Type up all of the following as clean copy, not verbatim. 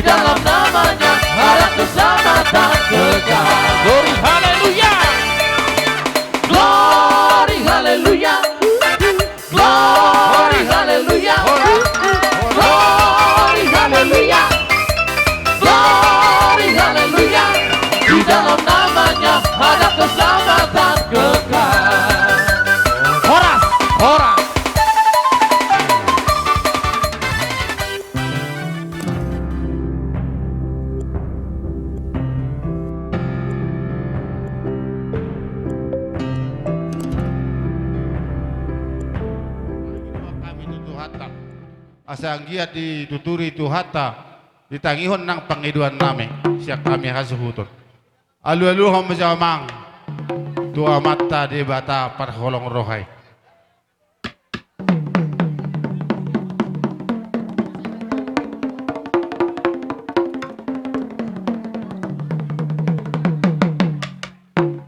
dalam namanya ada keselamatan kekal. Glory haleluya. Glory haleluya. Glory haleluya. Glory haleluya. Glory haleluya. Di dalam namanya ada keselamatan kekal. Horas, horas. Asang giat dituturi tu hatta ditangihon nang pangiduan nami siak kami hasuhutun alu-alu hom jamang tua mata di bata parholong rohai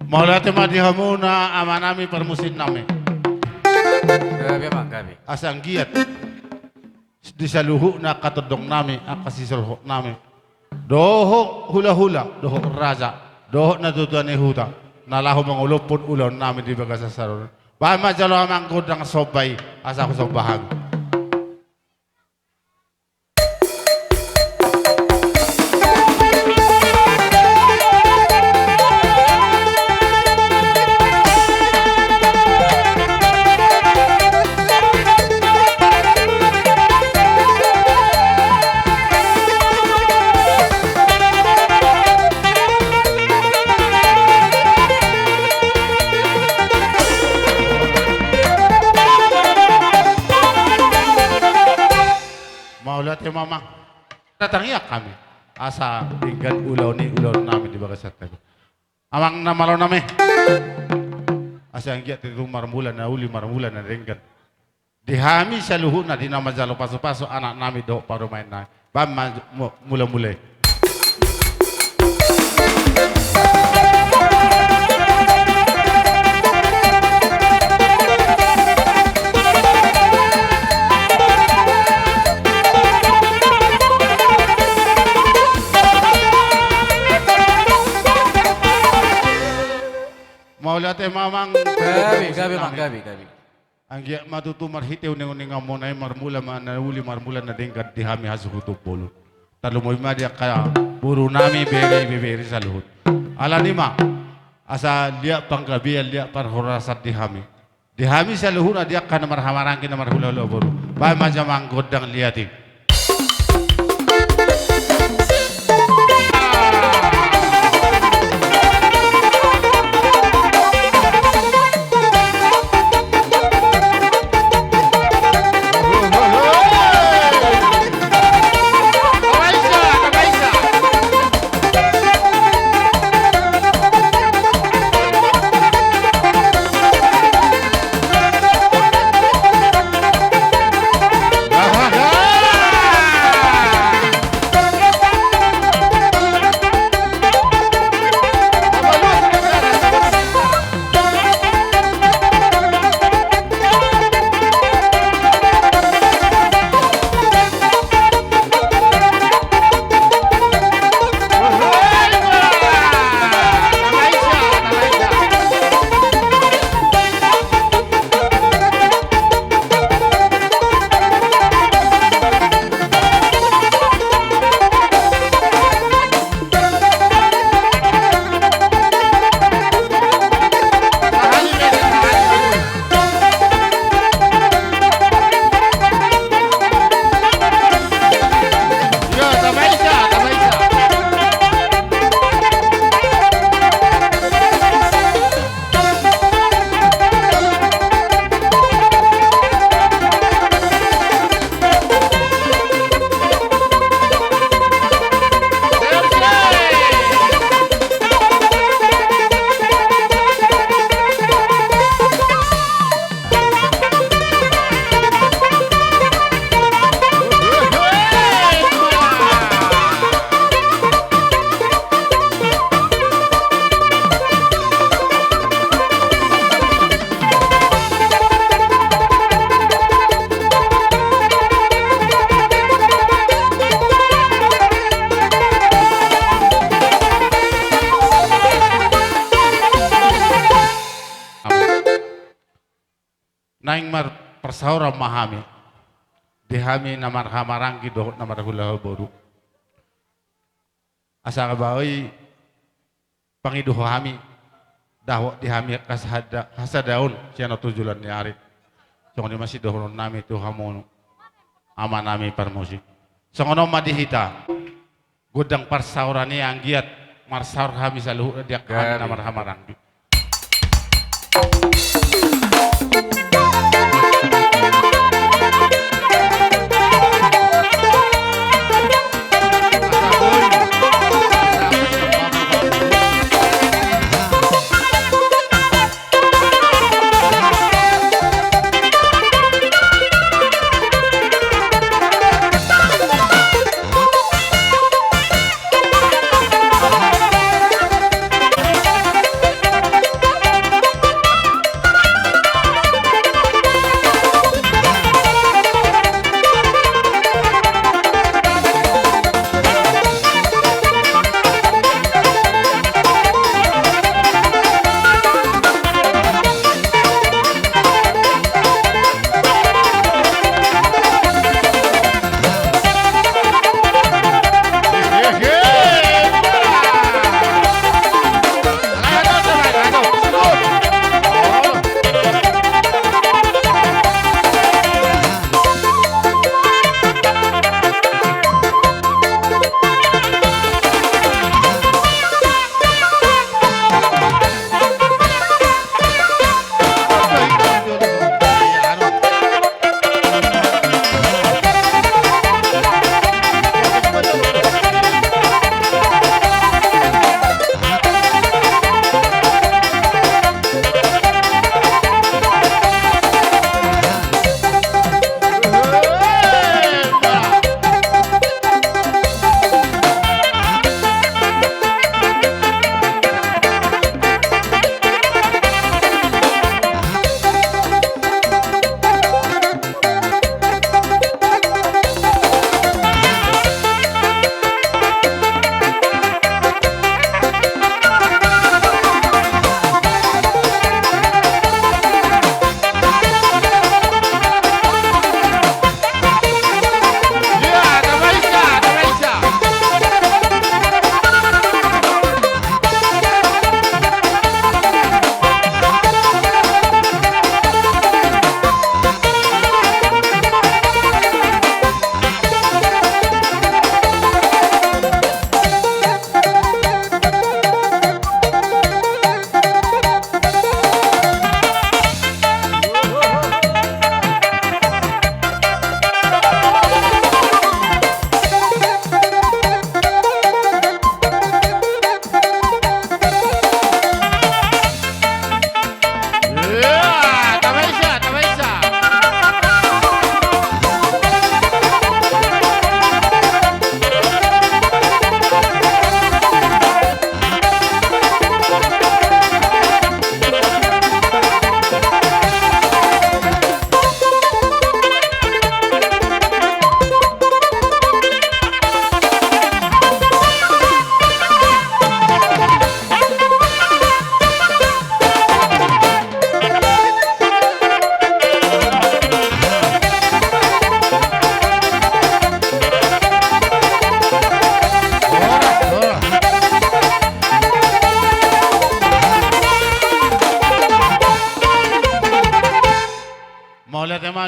Maulati madi hamuna amanami permusin nami Gabi Pak, gabi. asang giat disaluhu na katodong nami akasisulho nami doho hula-hula doho raja doho natutuan huta nalahu mangulupun ulon nami di bagasa sarun bama jalo amang kudang sobay asa ko sobahan Maulati mamang datangiak kami asa tinggal ulau nami di bagasat tago amang namalo nami asa ang giat itu marmulan na uli marmulan na ringgan dihami sa luhu na di nama jalo paso-paso anak nami do paru main na bam mula-mulai Maulati mamang Gabi Pak, gabi. ang giat matutu marhitew ning ngamonay marmula na uli marmula na dingkat dihami hasuhutup bolo talumoy madia kaya buru nami beri sa luhut ala nima asa dia panggabian dia parhorasat dihami sa luhut na dia kana marhamarangkin na marhula-hula buru bay majamang godang liatik naing mar persaura mahami dihami namar hamaranggi dohot namar hula boru asa kabawi pangiduh hami dahwa dihami kasadaun siano tujulan ni ari songono masih dohon nami tu hamono ama nami parmusik songono madihita gudang persaura ni anggiat marsaur hami saluhu dia kan namar hamaranggi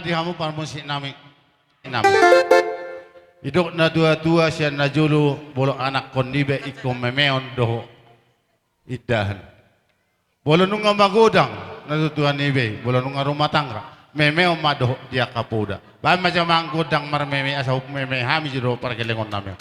di hamu parmusik nami inam idok na dua siya na julu bolong anak kondibe ikom memeon doho idahan bolong nunga magodang na tutuan ibe bolong nunga rumah tangga memeon madoho dia kapuda ba macam manggodang marmeme asa meme hami jiro parkelengon nami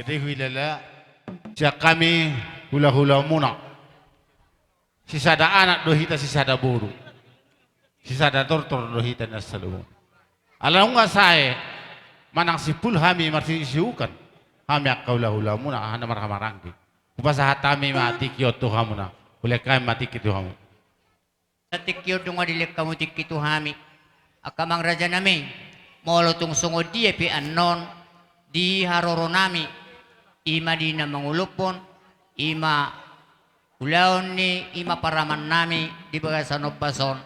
dewi lala. Siya kami hula-hula muna. Sisada anak dohita sisada buru. Sisada tortor dohita na salubong. Alam nga saya, manang sipul hami marsi isiukan. Hami ak hula-hula muna, hana marhamarangki. Kupasa hatami mati kyoto hamu na. Huli kami mati kito hamu. Sa tikyo dunga dilik kamu tikitu hami. Akamang raja nami. Molo tung sungod dia pi anon. Di haroro nami. Ima di na mangulupon. Ima ulaon ni ima paraman nami. Di baga sa nagbason.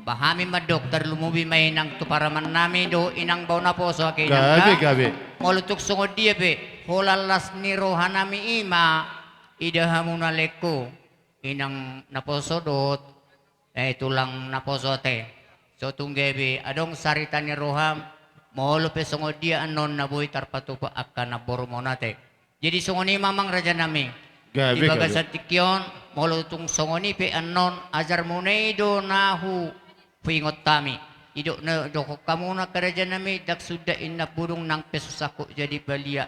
Bahami ma dokter lumubi may nang tuparaman nami do inang baw na po so kay Gabi. Molutuk sungod dia pe holalas ni rohanami ima idahamu na leko inang naposodot tulang naposote so tunggebi adong sarita ni roham molo pe sungod dia anon na buhay tarpatupa akan na bormonate jadi sungod ni mamang raja nami ibaga sa tikyon molo tung sungod ni pe anon ajar munaido nahu pingot kami. Idok na doko kamu na karaja nami dak sudah inna burung nang pesusako jadi balia.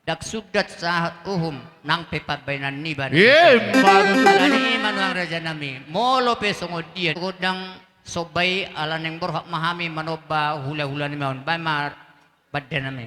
Dak sudat sahat uhum nang pepabainan ni ban. Alani manuang raja nami. Molo pesongod dia. Kudang sobay alan yang borhak mahami manoba hula-hula ni maun. Bamar badan nami.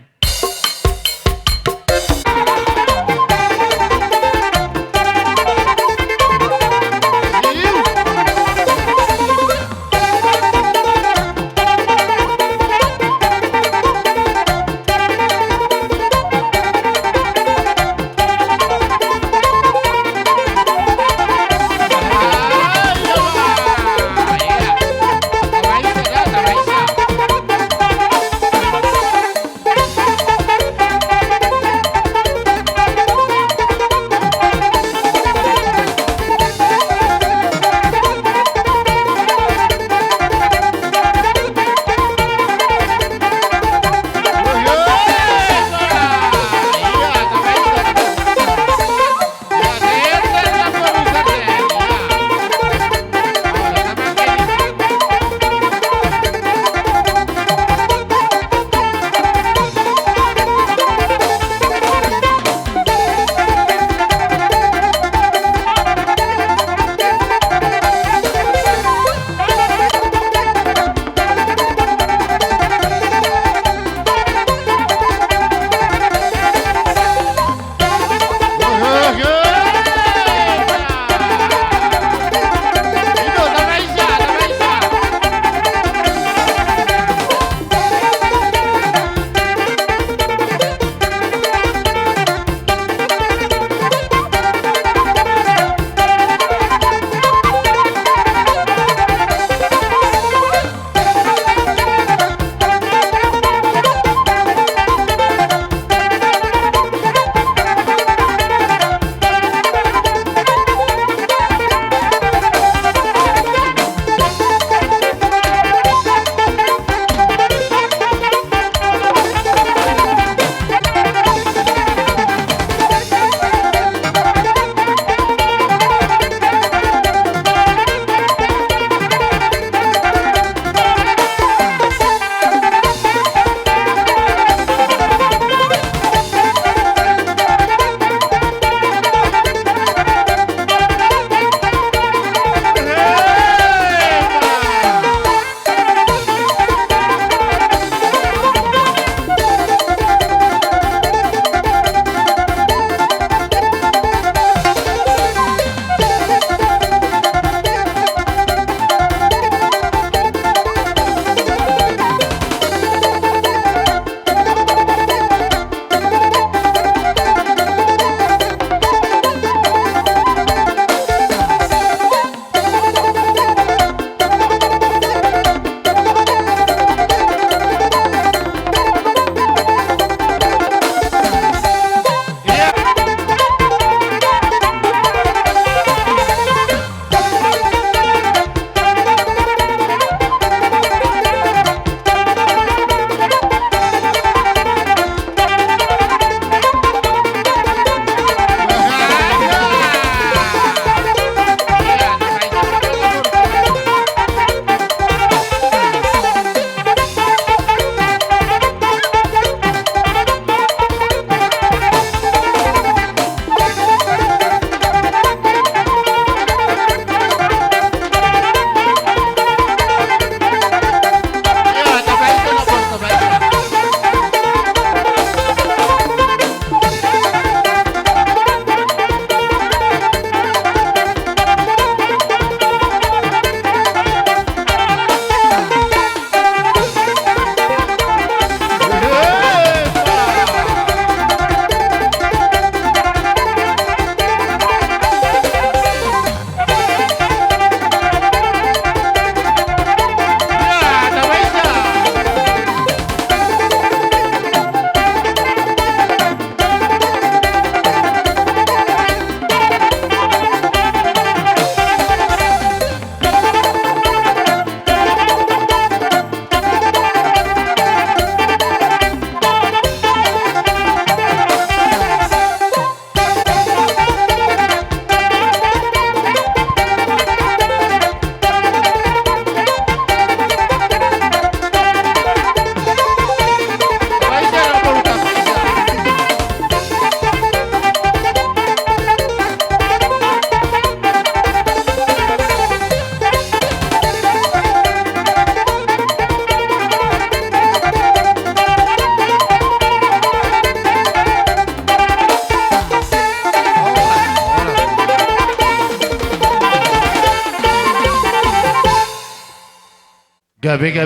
Gabi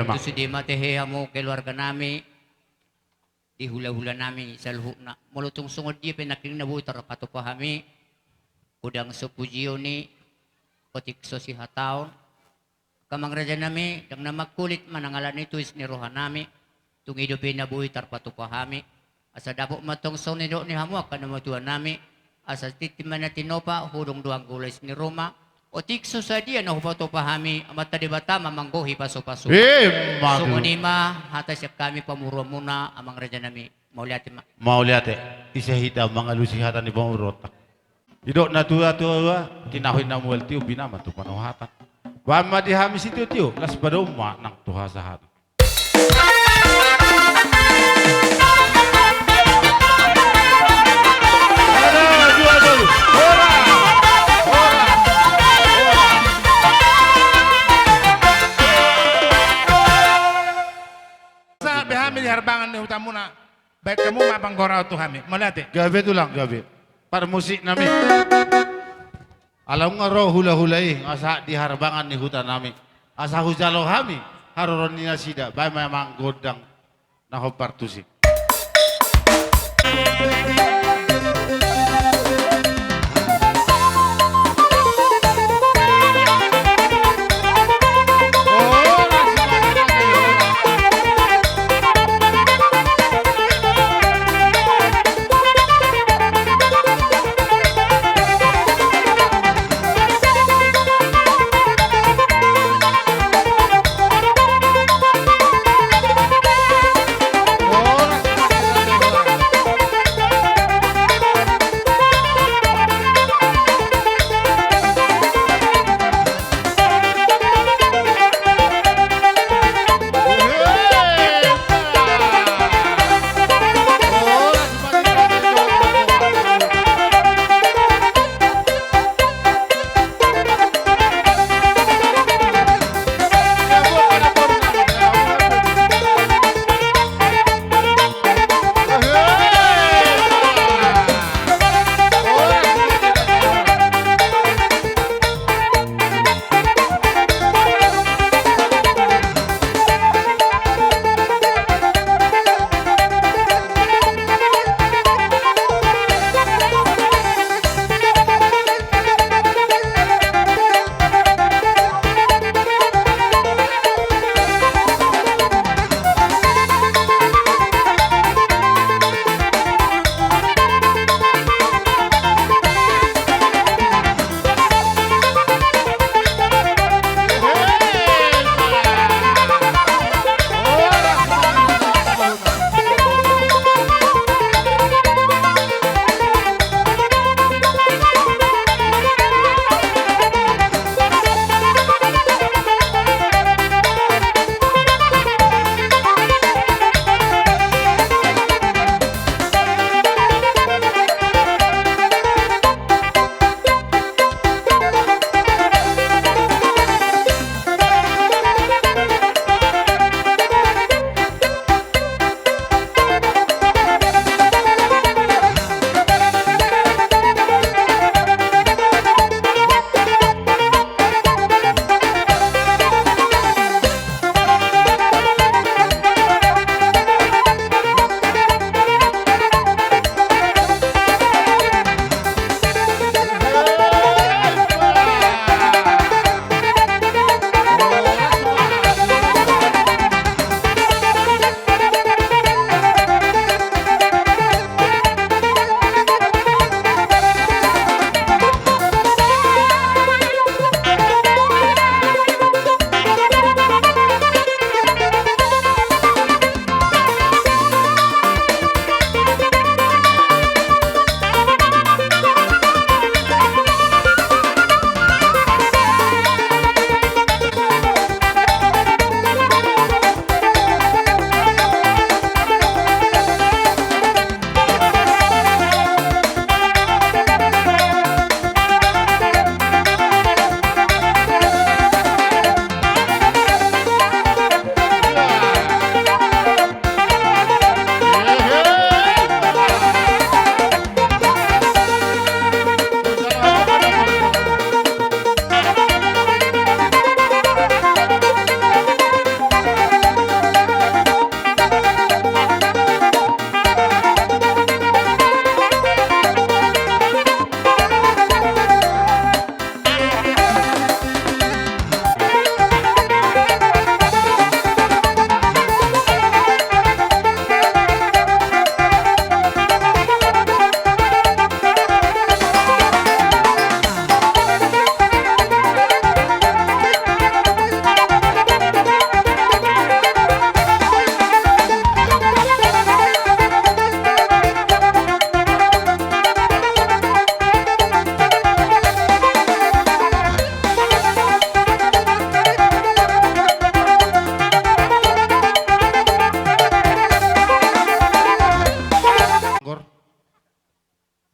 mak. Ito si Dima teheha mo keluarga nami. Di hula-hula nami sa luhuk na. Mulutong sungod di pinaking nabuhi tarapato pa kami. Udang sa pujiyo ni Otikso si Hataon. Kamang raja nami, dang na magkulit man ang alam nito is nirohan nami. Tungido pinabuhi tarapato pa kami. Asa dapo matong song ni ni hamuak ka na matuan nami. Asa titiman na tinopa, hudong duang gulis ni Roma. Otikso sa diya na hupato pa kami. Amata di bata mamanggohi paso-paso. Madu. Sumunima, hata siya kami pamuro muna amang raja nami. Mauliati ma. Mau lihat isa hita mga lusihatan ni Bangurota. Idok na tuwa kinahoy na muel tiyo binama tu panuhatan. Wama di hamis itu tiyo las padoma ng tuha sa hatan. Sa behami di harbangan ni hutan muna. Baik kamu mapang gorau tu kami. Malate. Gabi tu lang gabi. Para musik namin. Alam nga ro hula-hulay asa di harbangan ni hutan namin. Asa hujalo kami haroron ni nasida bay memang godang na hopartusik.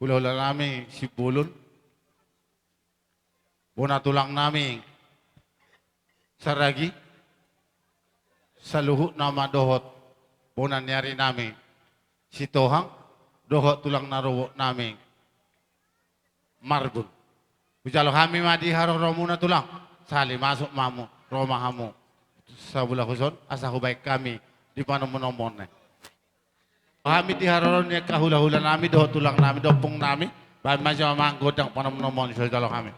hula-hula namin si Bulon. Una tulang namin sa ragi. Sa luhut na madohot. Una niyari namin si Tohang. Dohot tulang naruwo namin. Marbun. Kujalo kami madi haro muna tulang. Sali masuk mamu. Roma hamu. Sa Bulakuson. Asa baik kami. Di panamunomon. Kami di haro niya kahula-hula namin. Dohot tulang namin. Dopong namin. Bahan masya mamanggodang panamunomon. Sa jalo kami.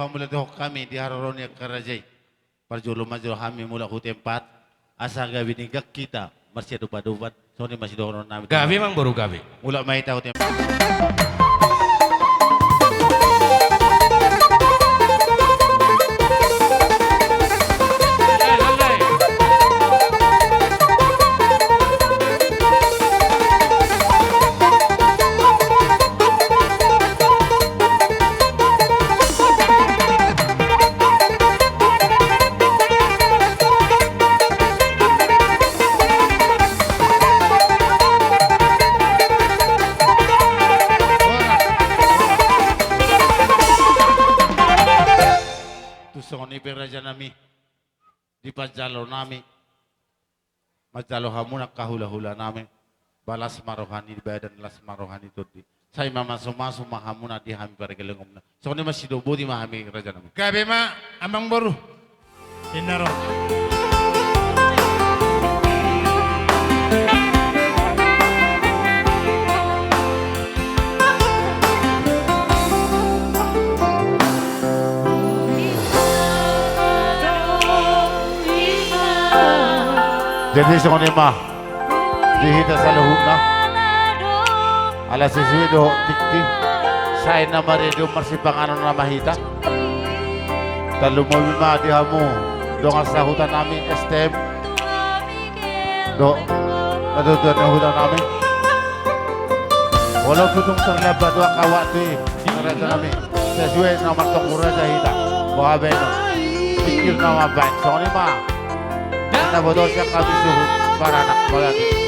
Tuhan mula doh kami di hararonia kerajai. Parjolo majolo kami mula ku tempat asa gabi ni gak kita masih dupat-dupat soni masih doron nami. Gabi mang baru gabi. Mula mai tahu tempat. Soni peraja nami di pajalo nami majalo hamuna kahula-hula nami balas marohani di badan las marohani itu di saya mama sumasu mahamuna di hami para gelengomna soni masih dobo di mahami raja nami Gabi ma amang baru. Inaro. jadi soni mah dihita sa luhut na ala sesuai do tikti saya nama redo marsipangan na mahita talu mo bima di hamu do sa hutan nami STM do naduduan na hutan nami walau tutung terlebat wa kawat tu raja nami sesuai nama tongkura jahita bawa beno pikir nama baik soni mah na bodoh siya kami suhut para anak bayan.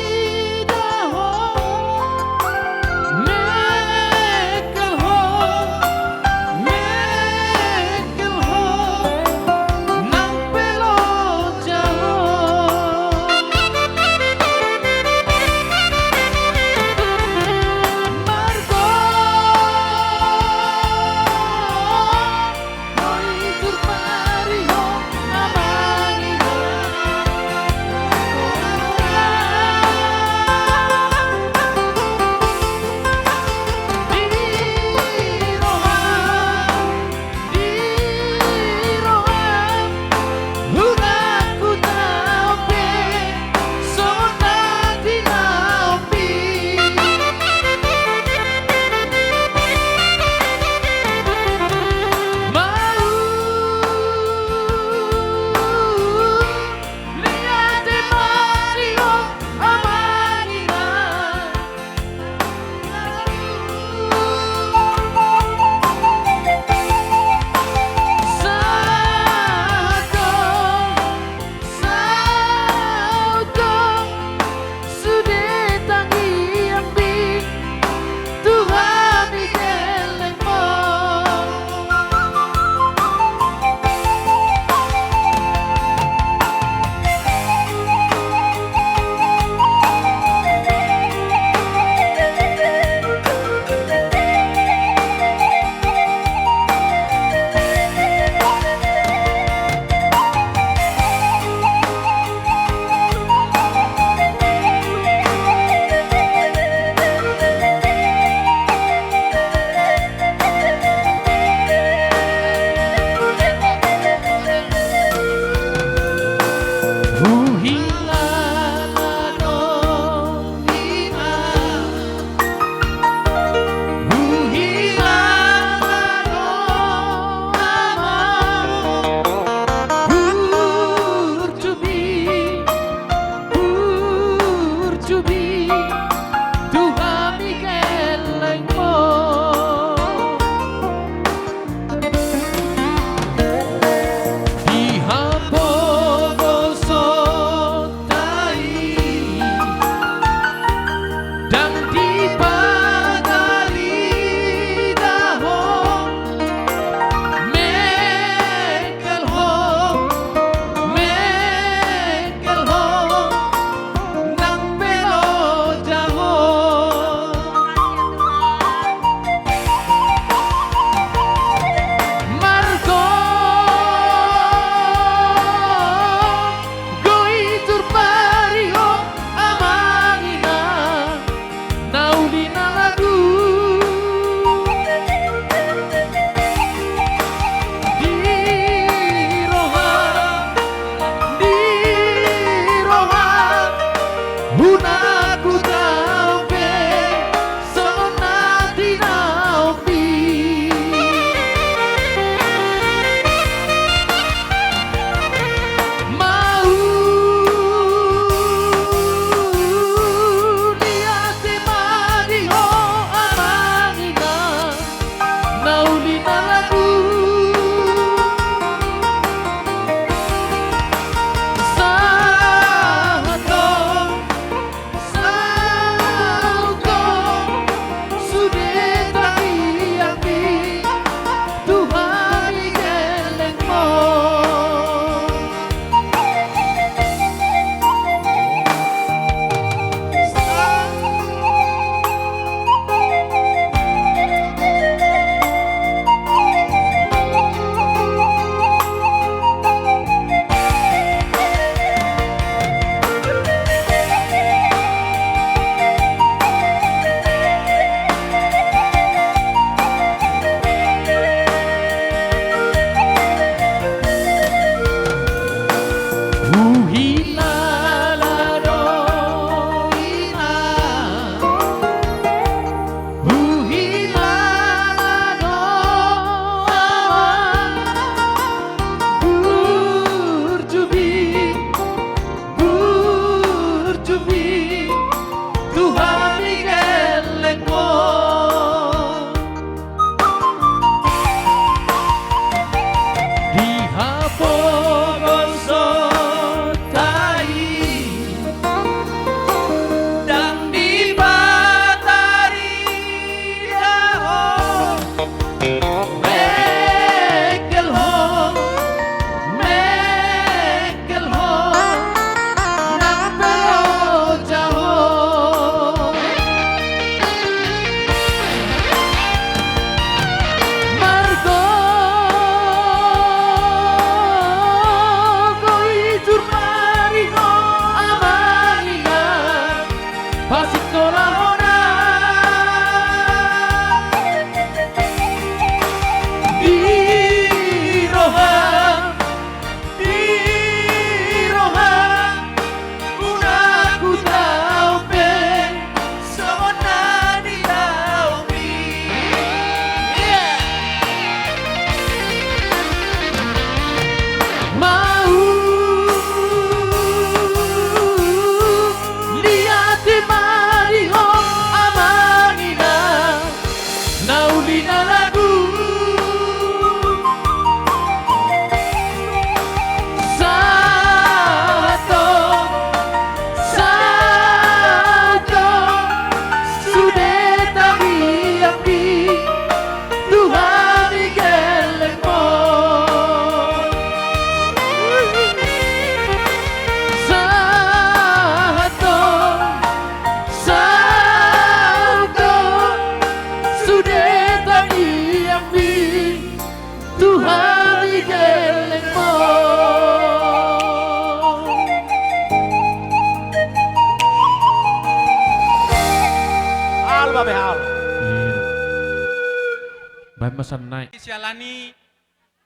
senai. Sialani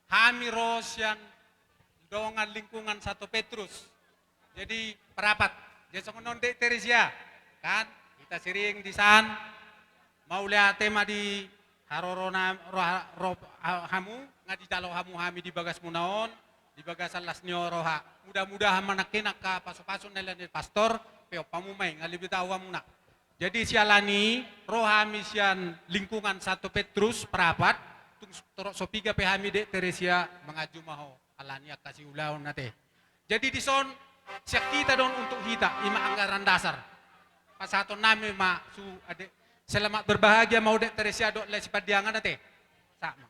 kami rosian dongan lingkungan 1 Petrus. Jadi perapat. Jadi songonon Dek Teresia kan kita sering di san mau lihat tema di harorona hamu ngadi jalo hamu hami di bagas munaon di bagasan lasnyo roha. Mudah-mudahan manakinak ka paso-paso nila ni pastor peo pamumay ngalibit awa muna. Jadi sialani rohami sian lingkungan 1 Petrus perapat tung sopiga pehami Dek Teresia mengaju maho alani kasih ulaw nate. Jadi di son siak kita don untuk kita ima anggaran dasar. Pasaton nami ma su ade selamat berbahagia mau Dek Teresia dok les padiangan nate. Sama.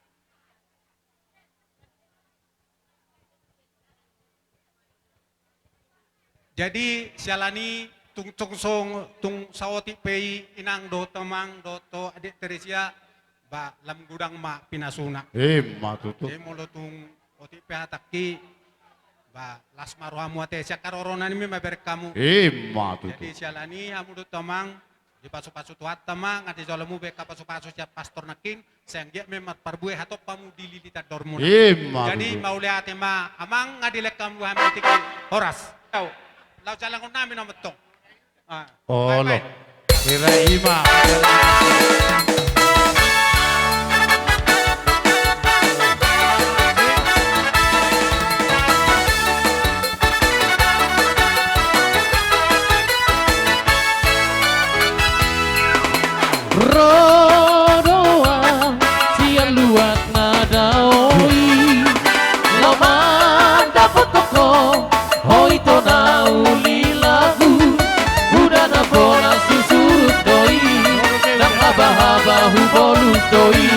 Jadi sialani tung sawoti pei inang do temang do to Dek Teresia ba lam gudang ma pinasuna. Matutu. Jadi molo tung oti pehataki ba las maruhamu ate sia karorona ni maber kamu. Matutu. Jadi sialani hamu do temang di pasu-pasu tuat tamang ngati jolamu be ka pasu-pasu sia pastor naking sayang dia memang parbue hatop pamu dililita dormuna. Jadi mau lihat tema amang ngadilek kamu hami tiki horas. Tahu. Lau jalan namin na matong. Olo. Kira ima. Rodoa siang luat nadaoi laman dapat toko hoi to nauli lagu udah na bona susut doi nang haba-haba hu bolus doi